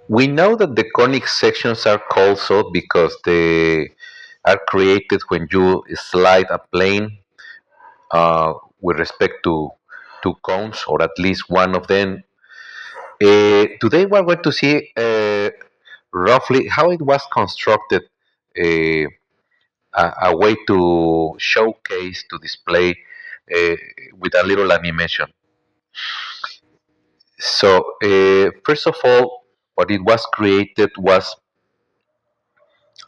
We know that the conic sections are called so because they are created when you slide a plane uh, with respect to two cones, or at least one of them. Today we're going to see roughly how it was constructed, uh, a way to showcase, to display uh, with a little animation. So, first of all, what it was created was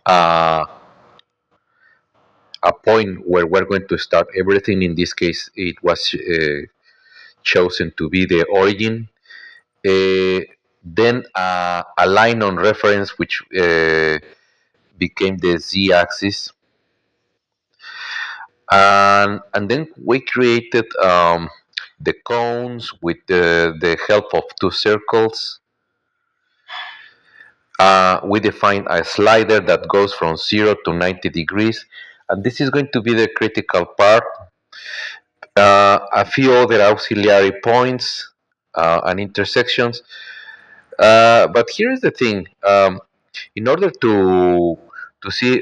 uh, a point where we're going to start everything. In this case, it was chosen to be the origin. Then a line on reference, which became the z-axis, and then we created the cones with the help of two circles. We define a slider that goes from 0 to 90 degrees, and this is going to be the critical part. A few other auxiliary points and intersections. But here's the thing: in order to see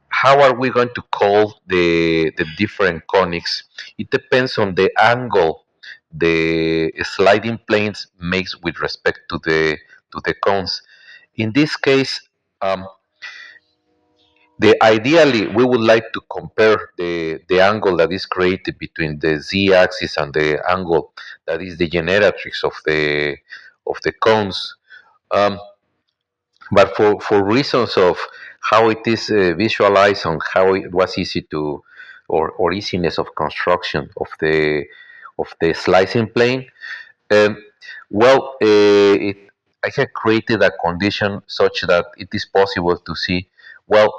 how are we going to call the different conics, it depends on the angle the sliding planes makes with respect to the cones. In this case, um, the ideally we would like to compare the angle that is created between the z-axis and the angle that is the generatrix of the cones. Um, but for reasons of how it is visualized and how it was easy to, or easiness of construction of the slicing plane, um, well, I have created a condition such that it is possible to see, well,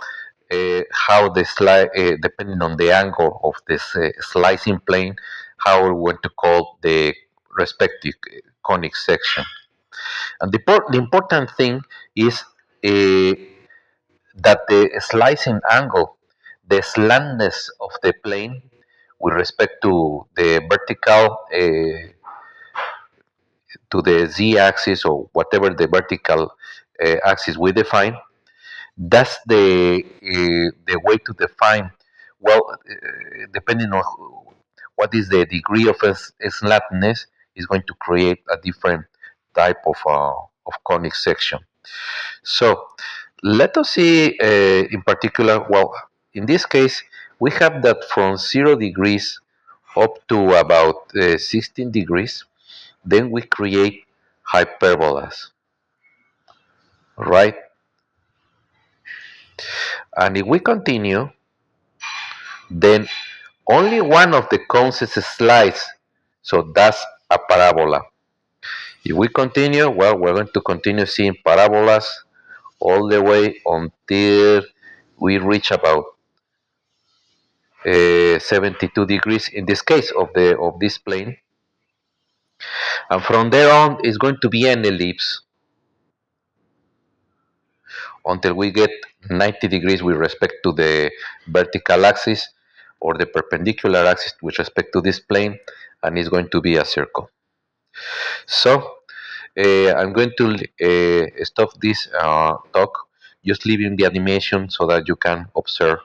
how the depending on the angle of this slicing plane, how we want to call the respective conic section. And the important thing is uh, that the slicing angle, the slantness of the plane with respect to the vertical, to the z-axis or whatever the vertical axis we define, that's the way to define, well, depending on what is the degree of slantness, is going to create a different type of conic section. So let us see in particular, well, in this case, we have that from 0 degrees up to about 16 degrees, then we create hyperbolas, right? And if we continue, then only one of the cones slides, so that's a parabola. If we continue, well, we're going to continue seeing parabolas all the way until we reach about 72 degrees in this case of this plane, and from there on is going to be an ellipse until we get 90 degrees with respect to the vertical axis or the perpendicular axis with respect to this plane, and it's going to be a circle. So I'm going to stop this talk, just leaving the animation so that you can observe.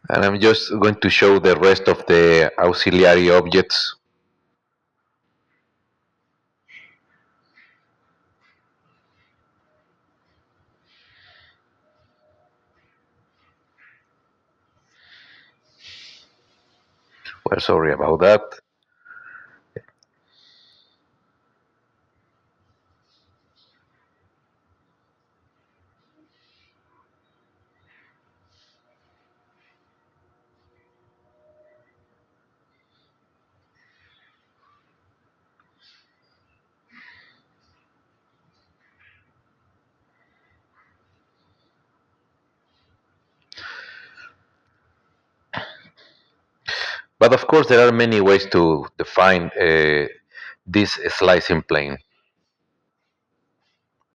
And I'm just going to show the rest of the auxiliary objects. Well, sorry about that. But of course, there are many ways to define this slicing plane.